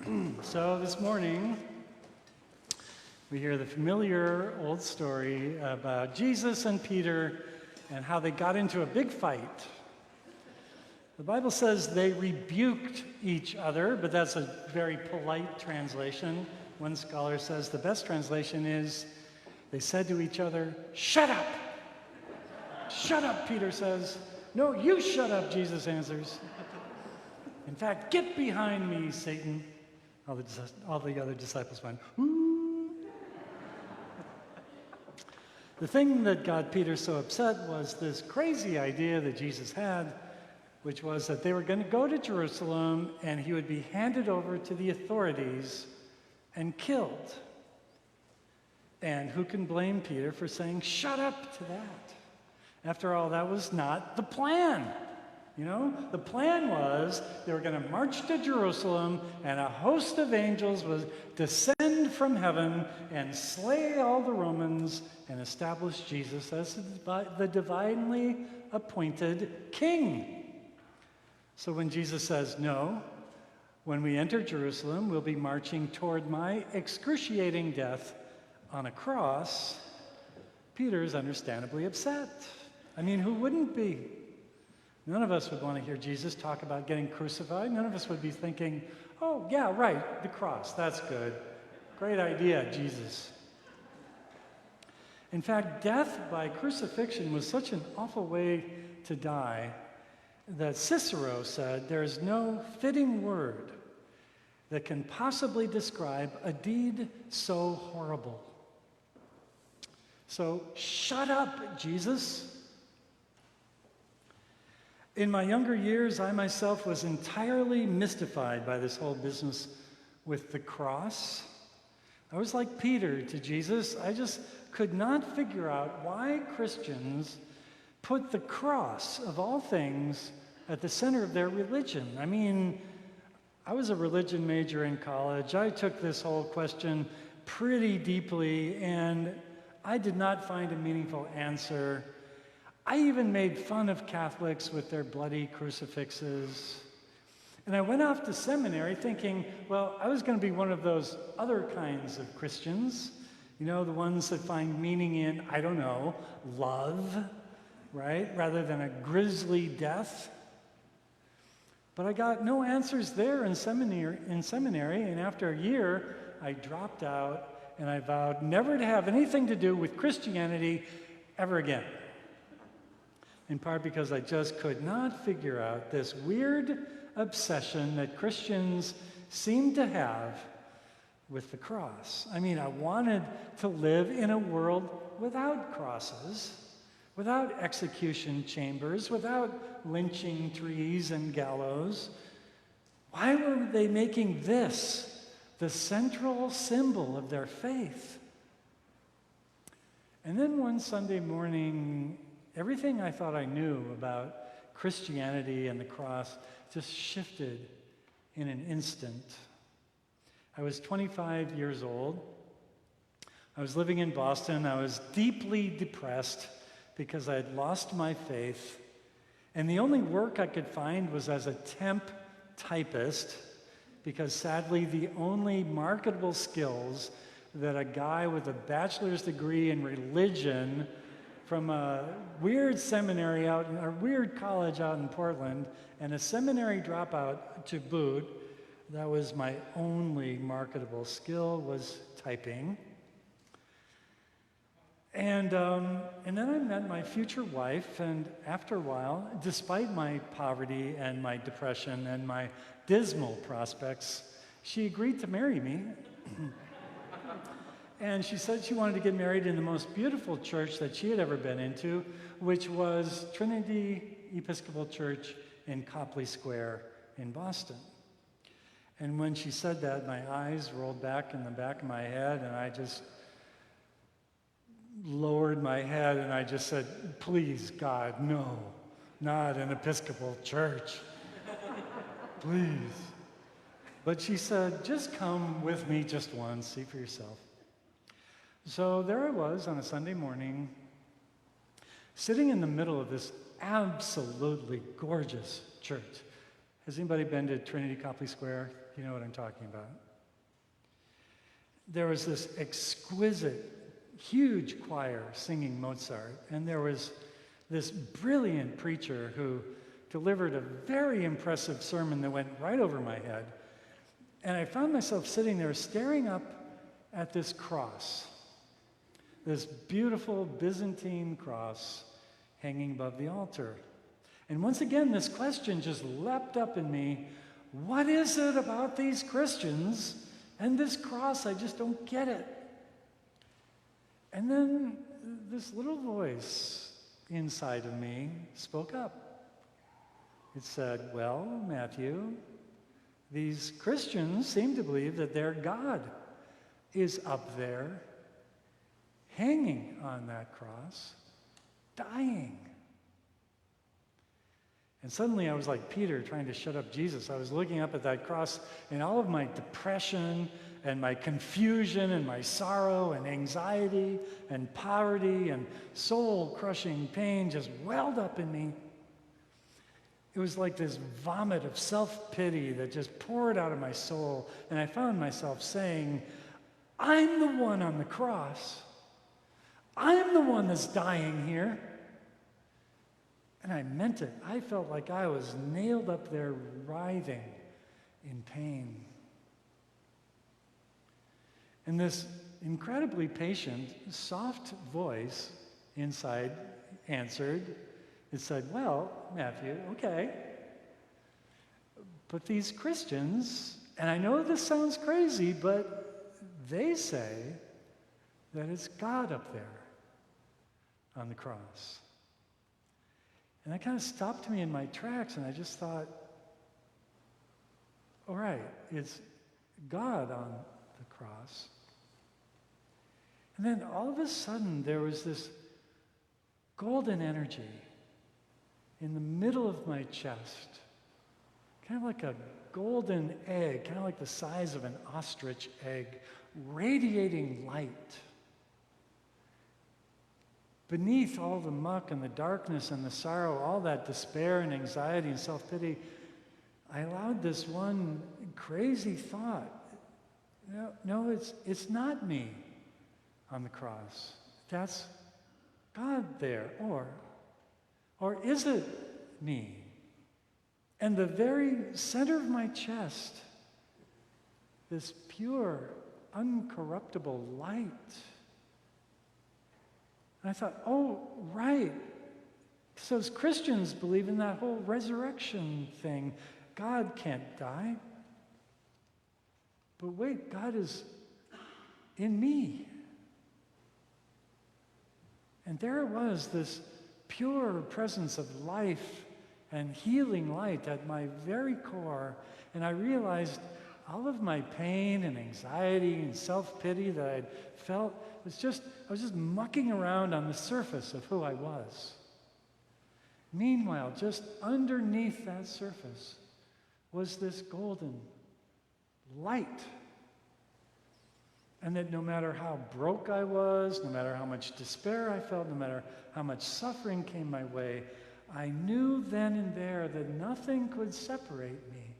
So this morning, we hear the familiar old story about Jesus and Peter and how they got into a big fight. The Bible says they rebuked each other, but that's a very polite translation. One scholar says the best translation is they said to each other, "Shut up!" "Shut up," Peter says. "No, you shut up," Jesus answers. "In fact, get behind me, Satan." All the other disciples went, "Ooh." The thing that got Peter so upset was this crazy idea that Jesus had, which was that they were going to go to Jerusalem and he would be handed over to the authorities and killed. And who can blame Peter for saying, "Shut up" to that? After all, that was not the plan. The plan was they were going to march to Jerusalem and a host of angels would descend from heaven and slay all the Romans and establish Jesus as the divinely appointed king. So when Jesus says, "No, when we enter Jerusalem, we'll be marching toward my excruciating death on a cross," Peter's understandably upset. I mean, who wouldn't be? None of us would want to hear Jesus talk about getting crucified. None of us would be thinking, "Oh, yeah, right, the cross, that's good. Great idea, Jesus." In fact, death by crucifixion was such an awful way to die that Cicero said there is no fitting word that can possibly describe a deed so horrible. So, shut up, Jesus. In my younger years, I myself was entirely mystified by this whole business with the cross. I was like Peter to Jesus. I just could not figure out why Christians put the cross, of all things, at the center of their religion. I mean, I was a religion major in college. I took this whole question pretty deeply, and I did not find a meaningful answer. I even made fun of Catholics with their bloody crucifixes. And I went off to seminary thinking, well, I was going to be one of those other kinds of Christians, the ones that find meaning in, I don't know, love, right, rather than a grisly death. But I got no answers there in seminary, and after a year, I dropped out, and I vowed never to have anything to do with Christianity ever again. In part because I just could not figure out this weird obsession that Christians seem to have with the cross. I mean, I wanted to live in a world without crosses, without execution chambers, without lynching trees and gallows. Why were they making this the central symbol of their faith? And then one Sunday morning, everything I thought I knew about Christianity and the cross just shifted in an instant. I was 25 years old. I was living in Boston. I was deeply depressed because I had lost my faith. And the only work I could find was as a temp typist, because sadly the only marketable skills that a guy with a bachelor's degree in religion from a weird seminary a weird college out in Portland, and a seminary dropout to boot, that was my only marketable skill, was typing. And then I met my future wife, and after a while, despite my poverty and my depression and my dismal prospects, she agreed to marry me. And she said she wanted to get married in the most beautiful church that she had ever been into, which was Trinity Episcopal Church in Copley Square in Boston. And when she said that, my eyes rolled back in the back of my head, and I just lowered my head, and I just said, "Please, God, no, not an Episcopal church. Please." But she said, "Just come with me just once, see for yourself." So there I was on a Sunday morning, sitting in the middle of this absolutely gorgeous church. Has anybody been to Trinity Copley Square? You know what I'm talking about. There was this exquisite, huge choir singing Mozart, and there was this brilliant preacher who delivered a very impressive sermon that went right over my head. And I found myself sitting there staring up at this cross, this beautiful Byzantine cross hanging above the altar. And once again, this question just leapt up in me. What is it about these Christians and this cross? I just don't get it. And then this little voice inside of me spoke up. It said, well, Matthew, these Christians seem to believe that their God is up there, hanging on that cross, dying. And suddenly I was like Peter trying to shut up Jesus. I was looking up at that cross, and all of my depression and my confusion and my sorrow and anxiety and poverty and soul-crushing pain just welled up in me. It was like this vomit of self-pity that just poured out of my soul, and I found myself saying, I'm the one on the cross. I'm the one that's dying here. And I meant it. I felt like I was nailed up there writhing in pain. And this incredibly patient, soft voice inside answered. It said, well, Matthew, okay. But these Christians, and I know this sounds crazy, but they say that it's God up there on the cross. And that kind of stopped me in my tracks, and I just thought, all right, it's God on the cross. And then all of a sudden, there was this golden energy in the middle of my chest, kind of like a golden egg, kind of like the size of an ostrich egg, radiating light. Beneath all the muck and the darkness and the sorrow, all that despair and anxiety and self-pity, I allowed this one crazy thought. No, it's not me on the cross. That's God there. Or is it me? And the very center of my chest, this pure, uncorruptible light. And I thought, oh, right. So as Christians believe in that whole resurrection thing. God can't die. But wait, God is in me. And there it was, this pure presence of life and healing light at my very core. And I realized all of my pain and anxiety and self-pity that I'd felt I was just mucking around on the surface of who I was. Meanwhile, just underneath that surface was this golden light. And that no matter how broke I was, no matter how much despair I felt, no matter how much suffering came my way, I knew then and there that nothing could separate me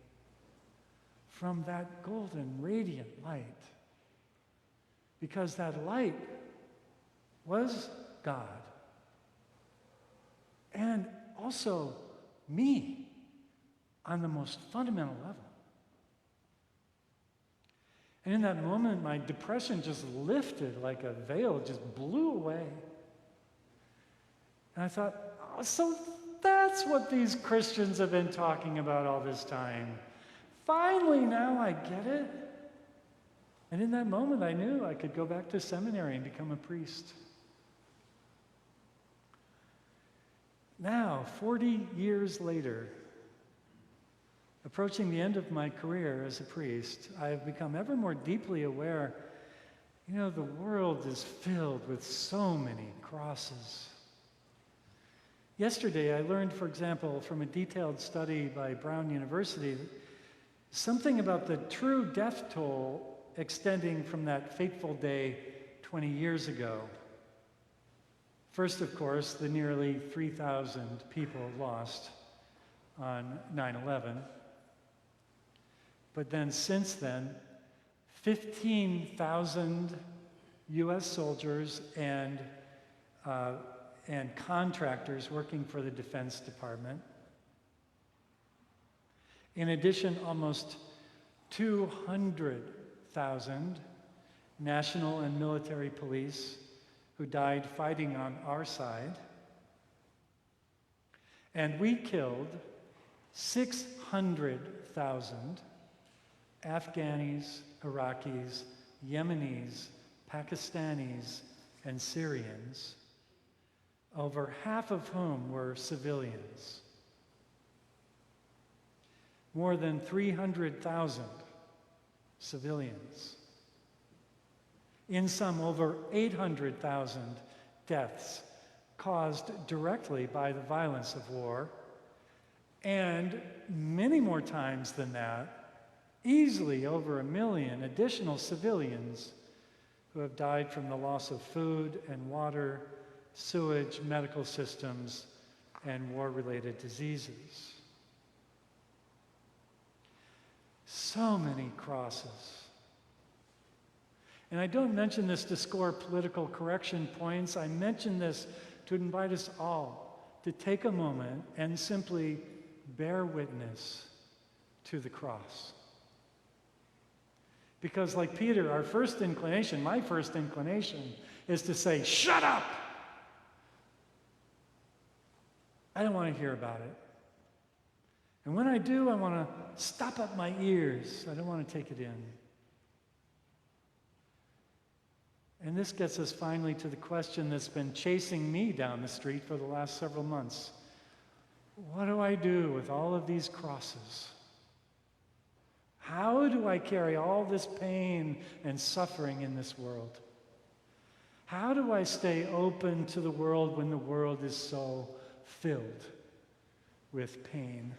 from that golden, radiant light. Because that light was God. And also me on the most fundamental level. And in that moment, my depression just lifted like a veil, just blew away. And I thought, oh, so that's what these Christians have been talking about all this time. Finally, now I get it. And in that moment, I knew I could go back to seminary and become a priest. Now, 40 years later, approaching the end of my career as a priest, I have become ever more deeply aware, the world is filled with so many crosses. Yesterday, I learned, for example, from a detailed study by Brown University, something about the true death toll extending from that fateful day 20 years ago. First, of course, the nearly 3,000 people lost on 9/11. But then since then, 15,000 U.S. soldiers and contractors working for the Defense Department. In addition, almost 200,000 national and military police who died fighting on our side. And we killed 600,000 Afghanis, Iraqis, Yemenis, Pakistanis, and Syrians, over half of whom were civilians. More than 300,000 civilians. In sum, over 800,000 deaths caused directly by the violence of war, and many more times than that, easily over 1 million additional civilians who have died from the loss of food and water, sewage, medical systems, and war-related diseases. So many crosses. And I don't mention this to score political correction points. I mention this to invite us all to take a moment and simply bear witness to the cross. Because like Peter, our first inclination, my first inclination, is to say, shut up! I don't want to hear about it. And when I do, I want to stop up my ears. I don't want to take it in. And this gets us finally to the question that's been chasing me down the street for the last several months. What do I do with all of these crosses? How do I carry all this pain and suffering in this world? How do I stay open to the world when the world is so filled with pain?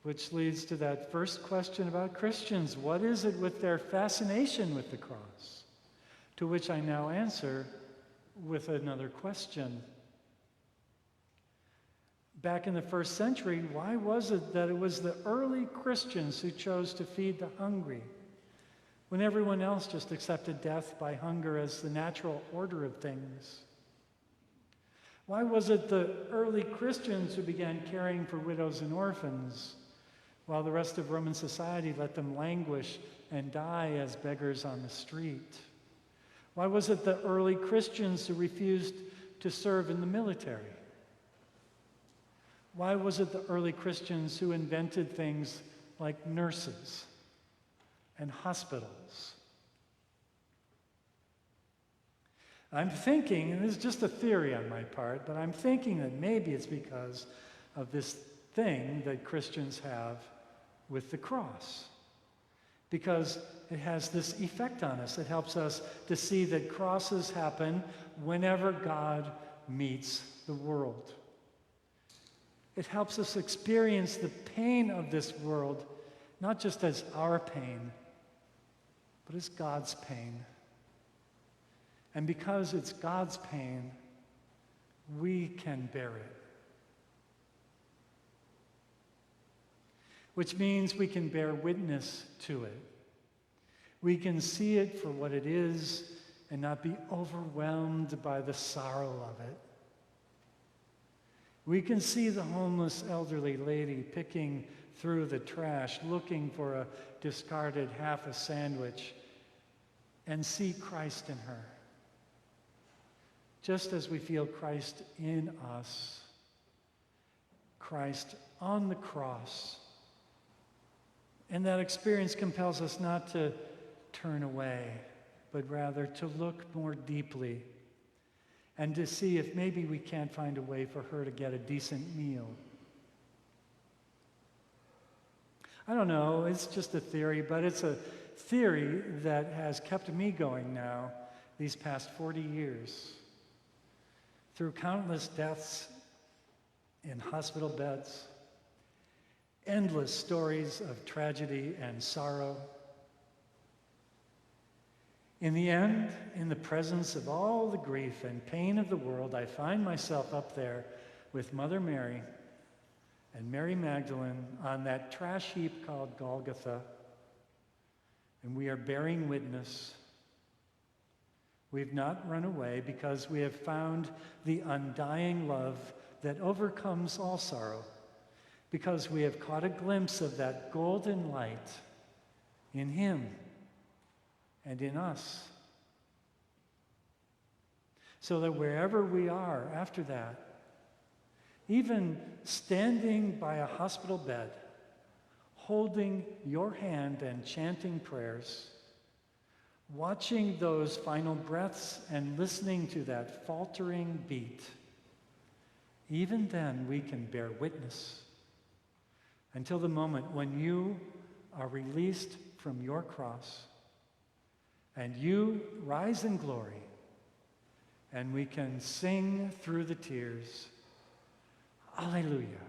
Which leads to that first question about Christians. What is it with their fascination with the cross? To which I now answer with another question. Back in the first century, why was it that it was the early Christians who chose to feed the hungry, when everyone else just accepted death by hunger as the natural order of things? Why was it the early Christians who began caring for widows and orphans, while the rest of Roman society let them languish and die as beggars on the street? Why was it the early Christians who refused to serve in the military? Why was it the early Christians who invented things like nurses and hospitals? I'm thinking, and this is just a theory on my part, but I'm thinking that maybe it's because of this thing that Christians have with the cross. Because it has this effect on us. It helps us to see that crosses happen whenever God meets the world. It helps us experience the pain of this world, not just as our pain, but as God's pain. And because it's God's pain, we can bear it. Which means we can bear witness to it. We can see it for what it is and not be overwhelmed by the sorrow of it. We can see the homeless elderly lady picking through the trash, looking for a discarded half a sandwich, and see Christ in her. Just as we feel Christ in us, Christ on the cross. And that experience compels us not to turn away, but rather to look more deeply and to see if maybe we can't find a way for her to get a decent meal. I don't know, it's just a theory, but it's a theory that has kept me going now these past 40 years. Through countless deaths in hospital beds, endless stories of tragedy and sorrow. In the end, in the presence of all the grief and pain of the world, I find myself up there with Mother Mary, and Mary Magdalene on that trash heap called Golgotha, and we are bearing witness. We've not run away because we have found the undying love that overcomes all sorrow, because we have caught a glimpse of that golden light in him and in us. So that wherever we are after that, even standing by a hospital bed, holding your hand and chanting prayers, watching those final breaths and listening to that faltering beat, even then we can bear witness until the moment when you are released from your cross and you rise in glory, and we can sing through the tears, Alleluia.